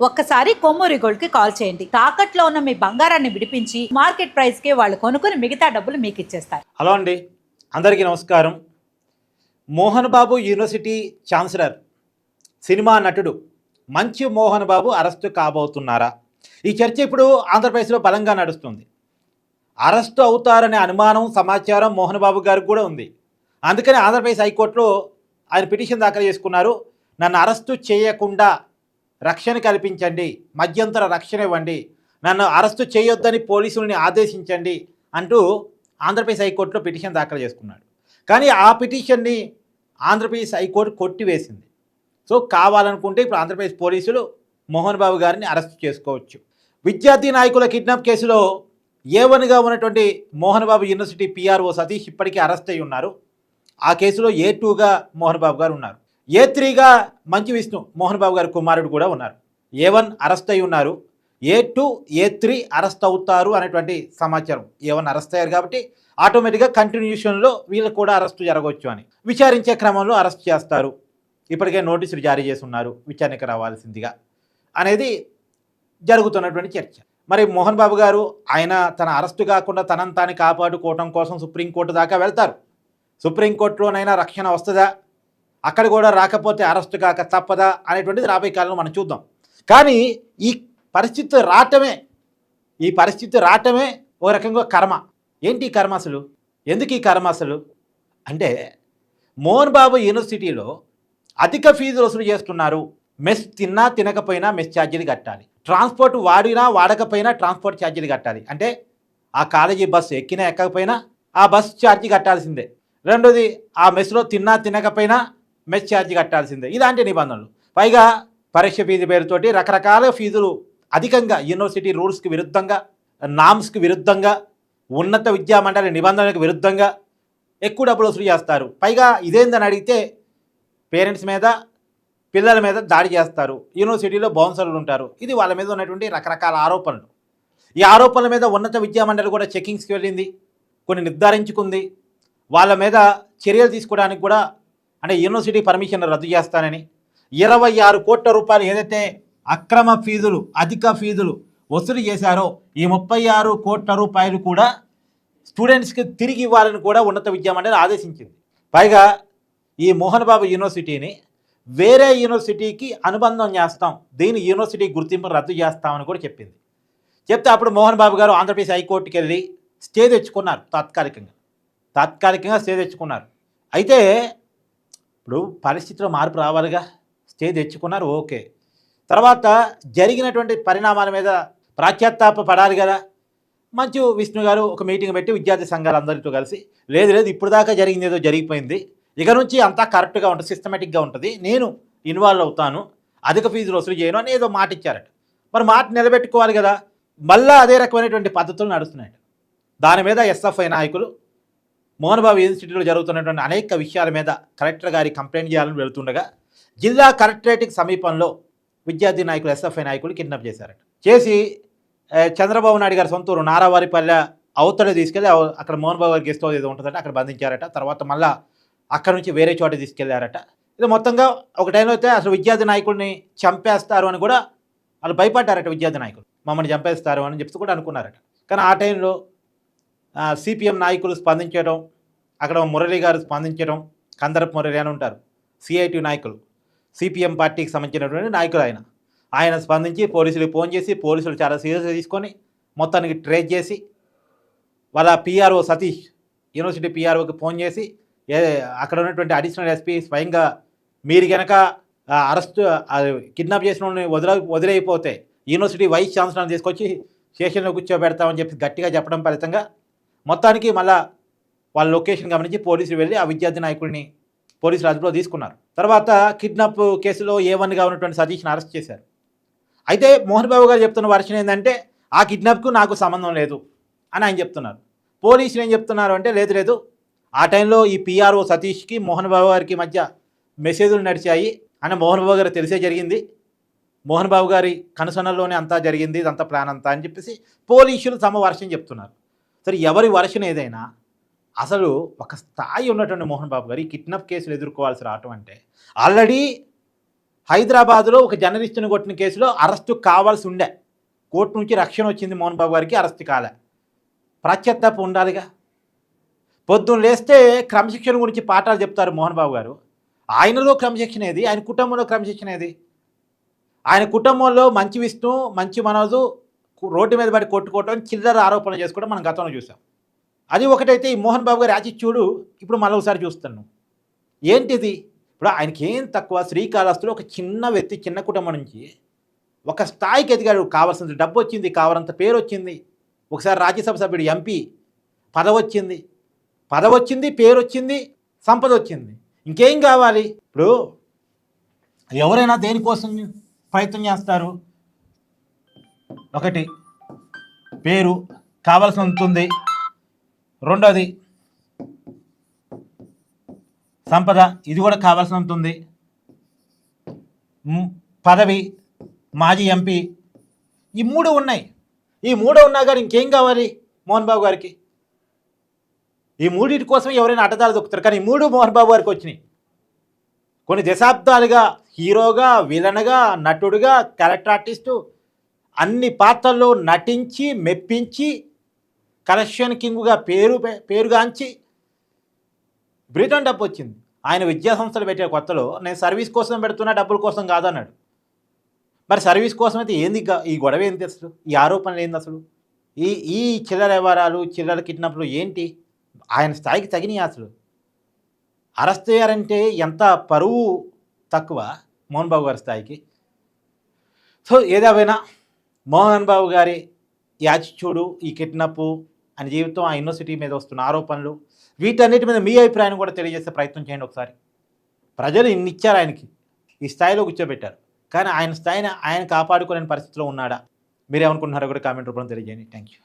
ఒక్కసారి కొమ్మూరి గోల్డ్ కి కాల్ చేయండి. తాకట్లో ఉన్న మీ బంగారాన్ని విడిపించి మార్కెట్ ప్రైస్ కి వాళ్ళు కొనుక్కుని మిగతా డబ్బులు మీకు ఇచ్చేస్తారు. హలో అండి, అందరికీ నమస్కారం. Mohan Babu university chancellor cinema నటుడు మంచు మోహన్ బాబు అరెస్టు కాబోతున్నారా? ఈ చర్చ ఇప్పుడు ఆంధ్రప్రదేశ్లో బలంగా నడుస్తుంది. అరెస్టు అవుతారనే అనుమానం, సమాచారం మోహన్ బాబు గారికి కూడా ఉంది. అందుకని ఆంధ్రప్రదేశ్ హైకోర్టులో ఆయన పిటిషన్ దాఖలు చేసుకున్నారు. నన్ను అరెస్టు చేయకుండా రక్షణ కల్పించండి, మధ్యంతర రక్షణ ఇవ్వండి, నన్ను అరెస్టు చేయొద్దని పోలీసుల్ని ఆదేశించండి అంటూ ఆంధ్రప్రదేశ్ హైకోర్టులో పిటిషన్ దాఖలు చేసుకున్నాడు. కానీ ఆ పిటిషన్ని ఆంధ్రప్రదేశ్ హైకోర్టు కొట్టివేసింది. సో కావాలనుకుంటే ఇప్పుడు ఆంధ్రప్రదేశ్ పోలీసులు మోహన్ బాబు గారిని అరెస్టు చేసుకోవచ్చు. విద్యార్థి నాయకుల కిడ్నాప్ కేసులో A1గా ఉన్నటువంటి మోహన్ బాబు యూనివర్సిటీ PRO సతీష్ ఇప్పటికీ అరెస్ట్ అయి ఉన్నారు. ఆ కేసులో A2గా మోహన్ బాబు గారు ఉన్నారు. A3గా మంచు విష్ణు మోహన్ బాబు గారి కుమారుడు కూడా ఉన్నారు. A1 అరెస్ట్ అయి ఉన్నారు, A2 A3 అరెస్ట్ అవుతారు అనేటువంటి సమాచారం. A1 అరెస్ట్ అయ్యారు కాబట్టి ఆటోమేటిక్గా కంటిన్యూషన్లో వీళ్ళకు కూడా అరెస్టు జరగవచ్చు అని విచారించే క్రమంలో అరెస్ట్ చేస్తారు. ఇప్పటికే నోటీసులు జారీ చేసి ఉన్నారు, విచారణకు రావాల్సిందిగా అనేది జరుగుతున్నటువంటి చర్చ. మరి మోహన్ బాబు గారు ఆయన తన అరెస్టు కాకుండా తనను తాను కాపాడుకోవటం కోసం సుప్రీంకోర్టు దాకా వెళ్తారు. సుప్రీంకోర్టులోనైనా రక్షణ వస్తుందా, అక్కడ కూడా రాకపోతే అరెస్టు కాక తప్పదా అనేటువంటిది రాబోయే కాలంలో మనం చూద్దాం. కానీ ఈ పరిస్థితి రావటమే ఒక రకంగా కర్మ. ఏంటి ఈ కర్మ అసలు? ఎందుకు ఈ కర్మ అసలు అంటే, మోహన్ బాబు యూనివర్సిటీలో అధిక ఫీజులు వసూలు చేస్తున్నారు. మెస్ తిన్నా తినకపోయినా మెస్ ఛార్జీలు కట్టాలి, ట్రాన్స్పోర్ట్ వాడినా వాడకపోయినా ట్రాన్స్పోర్ట్ ఛార్జీలు కట్టాలి. అంటే ఆ కాలేజీ బస్సు ఎక్కినా ఎక్కకపోయినా ఆ బస్ ఛార్జీ కట్టాల్సిందే. రెండోది, ఆ మెస్లో తిన్నా తినకపోయినా మెస్ ఛార్జీ కట్టాల్సిందే. ఇలాంటి నిబంధనలు, పైగా పరీక్ష ఫీజు పేరుతోటి రకరకాల ఫీజులు అధికంగా, యూనివర్సిటీ రూల్స్కి విరుద్ధంగా, నామ్స్కి విరుద్ధంగా, ఉన్నత విద్యామండలి నిబంధనలకు విరుద్ధంగా ఎక్కువ డబ్బులు వసూలు చేస్తారు. పైగా ఇదేందని అడిగితే పేరెంట్స్ మీద, పిల్లల మీద దాడి చేస్తారు. యూనివర్సిటీలో బౌన్సర్లు ఉంటారు. ఇది వాళ్ళ మీద ఉన్నటువంటి రకరకాల ఆరోపణలు. ఈ ఆరోపణల మీద ఉన్నత విద్యామండలి కూడా చెకింగ్స్కి వెళ్ళింది, కొన్ని నిర్ధారించుకుంది. వాళ్ళ మీద చర్యలు తీసుకోవడానికి కూడా, అంటే యూనివర్సిటీ పర్మిషన్ రద్దు చేస్తానని 26 కోట్ల రూపాయలు ఏదైతే అక్రమ ఫీజులు, అధిక ఫీజులు వసూలు చేశారో ఈ 36 కోట్ల రూపాయలు కూడా స్టూడెంట్స్కి తిరిగి ఇవ్వాలని కూడా ఉన్నత విద్యామండలి ఆదేశించింది. పైగా ఈ మోహన్ బాబు యూనివర్సిటీని వేరే యూనివర్సిటీకి అనుబంధం చేస్తాం, దీని యూనివర్సిటీ గుర్తింపును రద్దు చేస్తామని కూడా చెప్పింది. చెప్తే అప్పుడు మోహన్ బాబు గారు ఆంధ్రప్రదేశ్ హైకోర్టుకి వెళ్ళి స్టే తెచ్చుకున్నారు. తాత్కాలికంగా స్టే తెచ్చుకున్నారు. అయితే ఇప్పుడు పరిస్థితిలో మార్పు రావాలిగా, స్టే తెచ్చుకున్నారు, ఓకే. తర్వాత జరిగినటువంటి పరిణామాల మీద ప్రాశ్చాత్తాప పడాలి కదా. మంచు విష్ణు గారు ఒక మీటింగ్ పెట్టి విద్యార్థి సంఘాలందరితో కలిసి, లేదు ఇప్పుడు దాకా జరిగింది ఏదో జరిగిపోయింది, ఇక నుంచి అంతా కరెక్ట్గా ఉంటుంది, సిస్టమేటిక్గా ఉంటుంది, నేను ఇన్వాల్వ్ అవుతాను, అధిక ఫీజులు వసూలు చేయను అని ఏదో మాట ఇచ్చారట. మరి మాట నిలబెట్టుకోవాలి కదా. మళ్ళీ అదే రకమైనటువంటి పద్ధతులు నడుస్తున్నాయట. దాని మీద SFI నాయకులు మోహన్ బాబు యూనివర్సిటీలో జరుగుతున్నటువంటి అనేక విషయాల మీద కలెక్టర్ గారి కంప్లైంట్ చేయాలని వెళుతుండగా జిల్లా కలెక్టరేట్కి సమీపంలో విద్యార్థి నాయకులు, SFI నాయకులు కిడ్నాప్ చేశారట. చేసి చంద్రబాబు నాయుడు గారి సొంతూరు నారావారిపల్లె అవతల తీసుకెళ్ళి అక్కడ మోహన్ బాబు గారి గెస్ట్ హౌస్ ఏదో ఉంటుందంటే అక్కడ బంధించారట. తర్వాత మళ్ళీ అక్కడ నుంచి వేరే చోట తీసుకెళ్లారట. ఇది మొత్తంగా ఒక టైంలో అయితే అసలు విద్యార్థి నాయకుడిని చంపేస్తారు అని కూడా వాళ్ళు భయపడ్డారట. విద్యార్థి నాయకులు మమ్మల్ని చంపేస్తారు అని చెప్పి కూడా అనుకున్నారట. కానీ ఆ టైంలో CPM నాయకులు స్పందించడం, అక్కడ మురళి గారు స్పందించడం, కందరపు మురళి అని ఉంటారు, CIT నాయకులు, CPM పార్టీకి సంబంధించినటువంటి నాయకులు. ఆయన స్పందించి పోలీసులకు ఫోన్ చేసి, పోలీసులు చాలా సీరియస్గా తీసుకొని మొత్తానికి ట్రేస్ చేసి వాళ్ళ PRO సతీష్ యూనివర్సిటీ PROకి ఫోన్ చేసి, అక్కడ ఉన్నటువంటి అడిషనల్ SP స్వయంగా మీరు కనుక అరెస్టు కిడ్నాప్ చేసిన వాళ్ళని వదిలేయిపోతే యూనివర్సిటీ వైస్ ఛాన్సలర్ని తీసుకొచ్చి స్టేషన్లో కూర్చోబెడతామని చెప్పి గట్టిగా చెప్పడం ఫలితంగా మొత్తానికి మళ్ళా వాళ్ళ లొకేషన్ గమనించి పోలీసులు వెళ్ళి ఆ విద్యార్థి నాయకుడిని పోలీసులు అదుపులో తీసుకున్నారు. తర్వాత కిడ్నాప్ కేసులో A1గా ఉన్నటువంటి సతీష్ని అరెస్ట్ చేశారు. అయితే మోహన్ బాబు గారు చెప్తున్న వర్షన్ ఏంటంటే, ఆ కిడ్నాప్కు నాకు సంబంధం లేదు అని ఆయన చెప్తున్నారు. పోలీసులు ఏం చెప్తున్నారు అంటే, లేదు ఆ టైంలో ఈ PRO సతీష్కి మోహన్ బాబు గారికి మధ్య మెసేజ్లు నడిచాయి అని మోహన్ బాబు గారు తెలిసే జరిగింది, మోహన్ బాబు గారి కనుసనల్లోనే అంతా జరిగింది, ఇదంతా ప్లాన్ అంతా అని చెప్పేసి పోలీసులు తమ వర్షం చెప్తున్నారు. సరే, ఎవరి వర్షన్ ఏదైనా అసలు ఒక స్థాయి ఉన్నటువంటి మోహన్ బాబు గారు ఈ కిడ్నాప్ కేసులు ఎదుర్కోవాల్సి రావటం అంటే, ఆల్రెడీ హైదరాబాద్లో ఒక జర్నలిస్టుని కొట్టిన కేసులో అరెస్టు కావాల్సి ఉండే, కోర్టు నుంచి రక్షణ వచ్చింది, మోహన్ బాబు గారికి అరెస్ట్ కాలే. ప్రత్యర్థపు ఉండాలిగా. పొద్దున్న లేస్తే క్రమశిక్షణ గురించి పాఠాలు చెప్తారు మోహన్ బాబు గారు. ఆయనలో క్రమశిక్షణ ఏది? ఆయన కుటుంబంలో క్రమశిక్షణ ఏది? ఆయన కుటుంబంలో మంచి విష్ణు, మంచి మనోజు రోడ్డు మీద పడి కొట్టుకోవటం, చిల్లర ఆరోపణలు చేసుకోవడం మనం గతంలో చూసాం. అది ఒకటైతే ఈ మోహన్ బాబు గారి యాటిట్యూడు ఇప్పుడు మళ్ళీ ఒకసారి చూస్తున్నాం. ఏంటిది? ఇప్పుడు ఆయనకి ఏం తక్కువ? శ్రీకాళహస్తిలో ఒక చిన్న వ్యక్తి, చిన్న కుటుంబం నుంచి ఒక స్థాయికి ఎదిగాడు. కావాల్సినంత డబ్బు వచ్చింది, కావాలంత పేరు వచ్చింది, ఒకసారి రాజ్యసభ సభ్యుడు, ఎంపీ పదవి వచ్చింది, పేరు వచ్చింది, సంపద వచ్చింది. ఇంకేం కావాలి? ఇప్పుడు ఎవరైనా దేనికోసం ప్రయత్నం చేస్తారు? ఒకటి పేరు కావాల్సినంత ఉంది, రెండోది సంపద, ఇది కూడా కావాల్సినంత ఉంది, పదవి, మాజీ ఎంపీ, ఈ మూడు ఉన్నాయి. ఈ మూడు ఉన్నా కానీ ఇంకేం కావాలి మోహన్ బాబు గారికి? ఈ మూడింటి కోసం ఎవరైనా అడ్డదాలు దొక్కుతారు, కానీ ఈ మూడు మోహన్ బాబు గారికి వచ్చినాయి. కొన్ని దశాబ్దాలుగా హీరోగా, విలన్గా, నటుడుగా, క్యారెక్టర్ ఆర్టిస్టు అన్ని పాత్రల్లో నటించి మెప్పించి కలెక్షన్ కింగ్గా పేరుగాంచి బ్రిటన్ డబ్బు వచ్చింది. ఆయన విద్యా సంస్థలు పెట్టే కొత్తలో నేను సర్వీస్ కోసం పెడుతున్నా, డబ్బుల కోసం కాదన్నాడు. మరి సర్వీస్ కోసం అయితే ఏంది ఈ గొడవ? ఏంటి అసలు? ఈ ఆరోపణలు ఏంది అసలు? ఈ చిల్లర వ్యవహారాలు, చిల్లర కిడ్నాప్లు ఏంటి? ఆయన స్థాయికి తగినాయి అసలు? అరెస్ట్ అయ్యారంటే ఎంత పరువు తక్కువ మోహన్ బాబు గారి స్థాయికి? సో ఏదేమైనా మోహన్ బాబు గారి యాటిట్యూడు, ఈ కిడ్నాప్, ఆయన జీవితం, ఆ యూనివర్సిటీ మీద వస్తున్న ఆరోపణలు, వీటన్నిటి మీద మీ అభిప్రాయం కూడా తెలియజేసే ప్రయత్నం చేయండి ఒకసారి. ప్రజలు ఇన్ని ఇచ్చారు ఆయనకి, ఈ స్థాయిలో కూర్చోబెట్టారు, కానీ ఆయన స్థాయిని ఆయన కాపాడుకోలేని పరిస్థితిలో ఉన్నాడా? మీరేమనుకుంటున్నారో కూడా కామెంట్ రూపంలో తెలియజేయండి. Thank you.